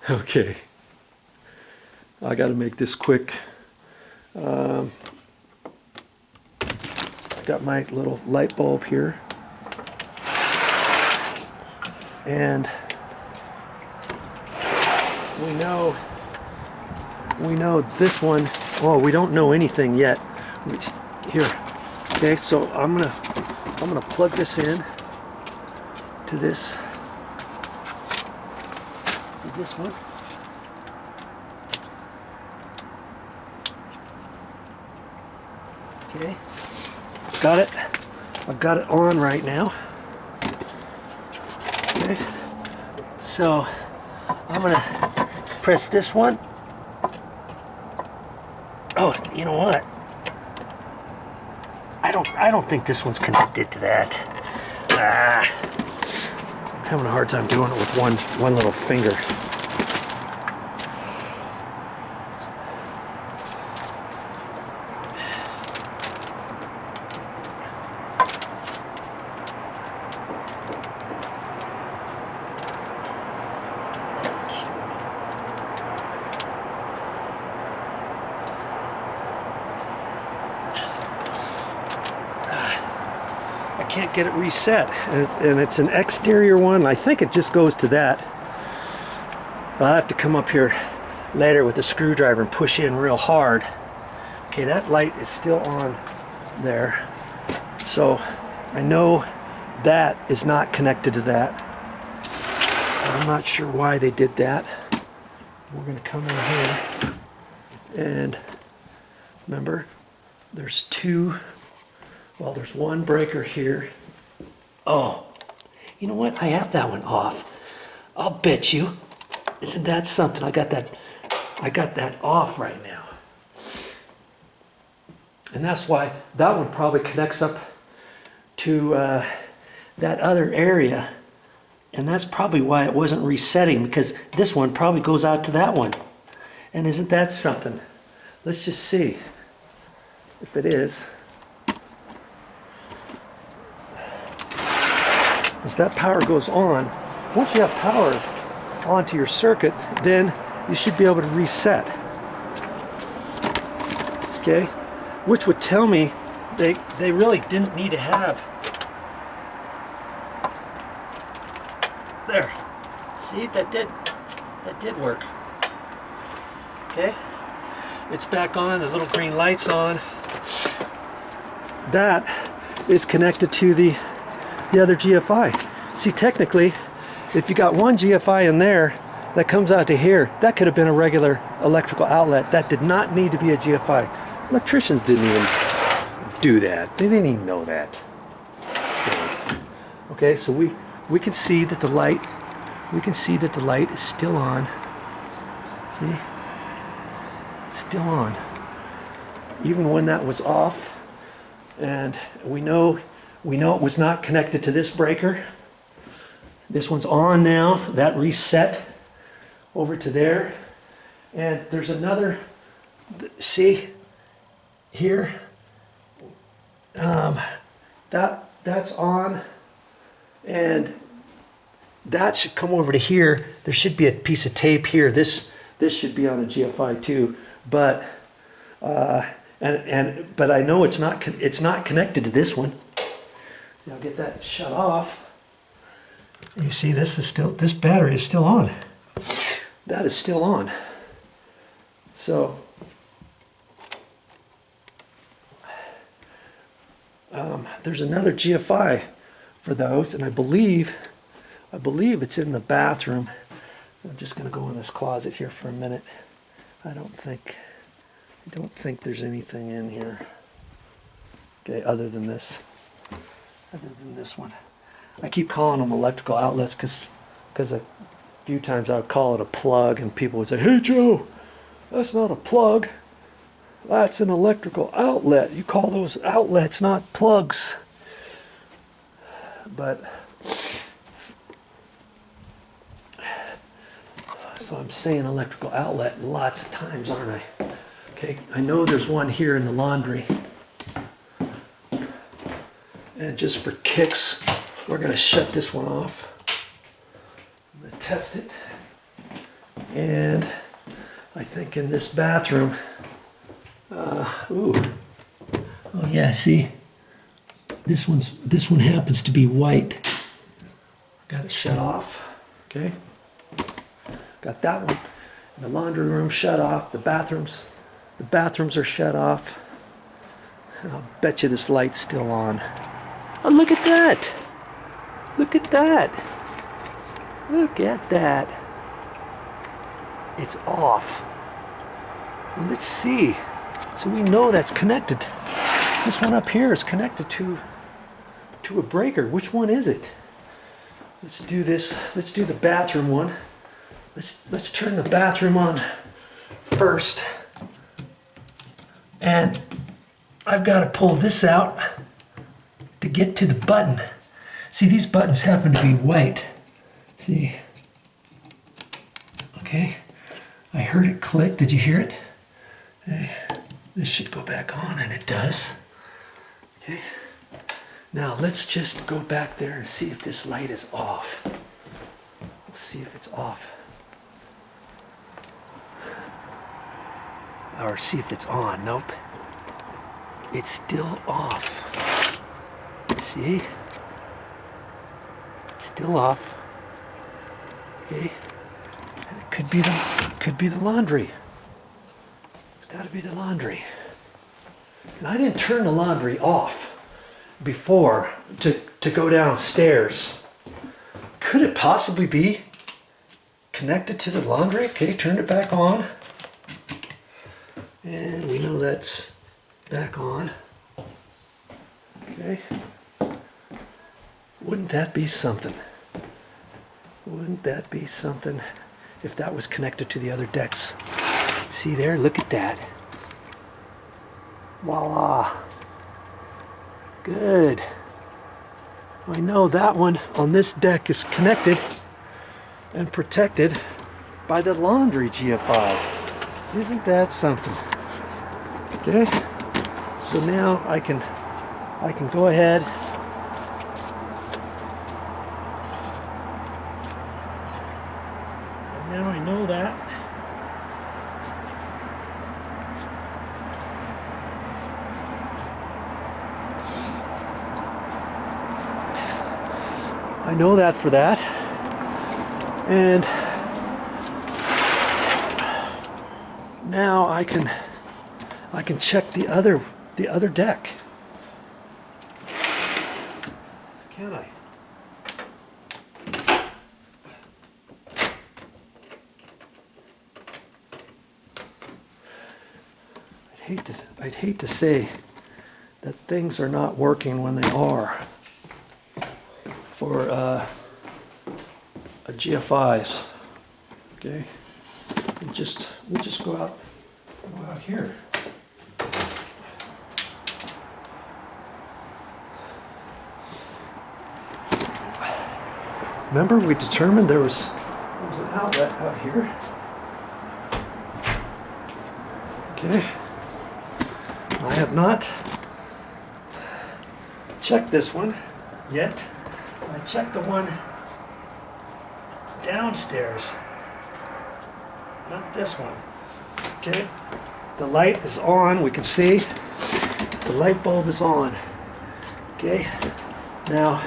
Okay. I got to make this quick. Got my little light bulb here. And we know this one, oh, we don't know anything yet. Here. Okay, so I'm gonna plug this in to this one. Okay. Got it. I've got it on right now. Okay. So I'm gonna press this one. Oh, you know what? I don't think this one's connected to that. I'm having a hard time doing it with one little finger. Can't get it reset, and it's an exterior one. I think it just goes to that. I'll have to come up here later with a screwdriver and push in real hard. Okay, that light is still on there, so I know that is not connected to that. I'm not sure why they did that. We're going to come in here, and remember, there's two. Well, there's one breaker here. Oh, you know what? I have that one off. I'll bet you. Isn't that something? I got that off right now. And that's why that one probably connects up to that other area. And that's probably why it wasn't resetting, because this one probably goes out to that one. And isn't that something? Let's just see if it is. As that power goes on, once you have power onto your circuit, then you should be able to reset. Okay? Which would tell me they really didn't need to have. There. See, that did work. Okay? It's back on, the little green light's on. That is connected to the other GFI. See, technically, if you got one GFI in there that comes out to here, that could have been a regular electrical outlet. That did not need to be a GFI. Electricians didn't even do that. They didn't even know that. Okay, so we can see that the light, is still on. See? It's still on. Even when that was off, and we know it was not connected to this breaker. This one's on now. That reset over to there. And there's another, see here, that's on, and that should come over to here. There should be a piece of tape here. This should be on a GFI too, but but I know it's not connected to this one. Now get that shut off. You see, this battery is still on. That is still on. So there's another GFI for those, and I believe it's in the bathroom. I'm just going to go in this closet here for a minute. I don't think there's anything in here. Okay, other than this one. I keep calling them electrical outlets because a few times I would call it a plug, and people would say, "Hey Joe, that's not a plug. That's an electrical outlet. You call those outlets, not plugs." But so I'm saying electrical outlet lots of times, aren't I? Okay, I know there's one here in the laundry. And just for kicks, we're going to shut this one off. I'm going to test it. And I think in this bathroom, ooh, oh yeah, see, this one happens to be white. Got it shut off, okay? Got that one. The laundry room shut off. The bathrooms are shut off. And I'll bet you this light's still on. Oh, look at that! Look at that! Look at that! It's off. Well, let's see. So we know that's connected. This one up here is connected to a breaker. Which one is it? Let's do this. Let's do the bathroom one. Let's turn the bathroom on first. And I've got to pull this out to get to the button. See, these buttons happen to be white. See? Okay. I heard it click. Did you hear it? Okay. This should go back on, and it does. Okay. Now let's just go back there and see if this light is off. We'll see if it's off. Or see if it's on. Nope. It's still off. See? It's still off. Okay. And it could be the laundry. It's got to be the laundry. And I didn't turn the laundry off before to go downstairs. Could it possibly be connected to the laundry? Okay, turned it back on. And we know that's back on. Okay. Wouldn't that be something? Wouldn't that be something if that was connected to the other decks? See there? Look at that. Voila. Good. I know that one on this deck is connected and protected by the laundry GFI. Isn't that something? Okay. So now I can go ahead and now I know that. I know that for that. And now I can check the other deck. Can I? I'd hate to say that things are not working when they are for GFIs. Okay, we'll just go out here. Remember, we determined there was an outlet out here. Okay, I have not checked this one yet. I checked the one downstairs, not this one. Okay, the light is on. We can see the light bulb is on. Okay, now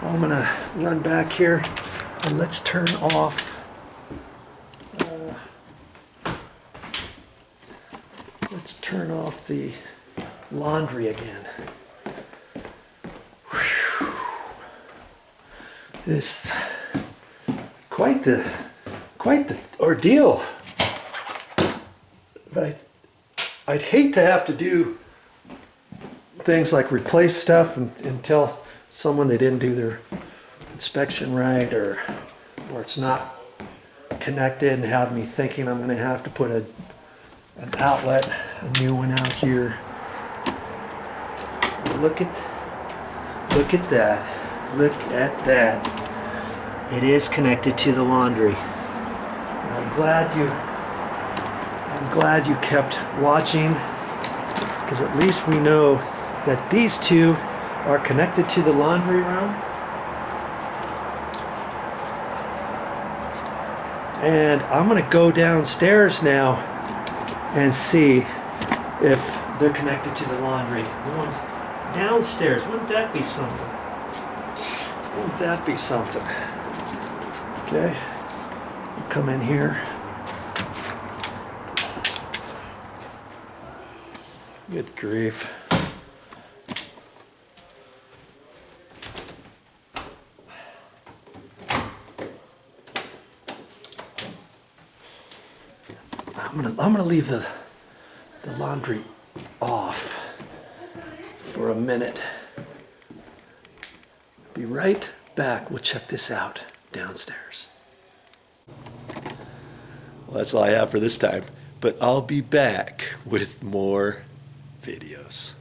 I'm gonna run back here and let's turn off the laundry again. Whew. It's quite the ordeal. But I'd hate to have to do things like replace stuff and tell someone they didn't do their inspection right, or it's not connected, and have me thinking I'm going to have to put an outlet, a new one out here. Look at that. Look at that. It is connected to the laundry. And I'm glad you kept watching, because at least we know that these two are connected to the laundry room. And I'm gonna go downstairs now and see if they're connected to the laundry. The ones downstairs, wouldn't that be something? Wouldn't that be something? Okay, you come in here. Good grief. I'm gonna leave the laundry off for a minute. Be right back. We'll check this out downstairs. Well, that's all I have for this time, but I'll be back with more videos.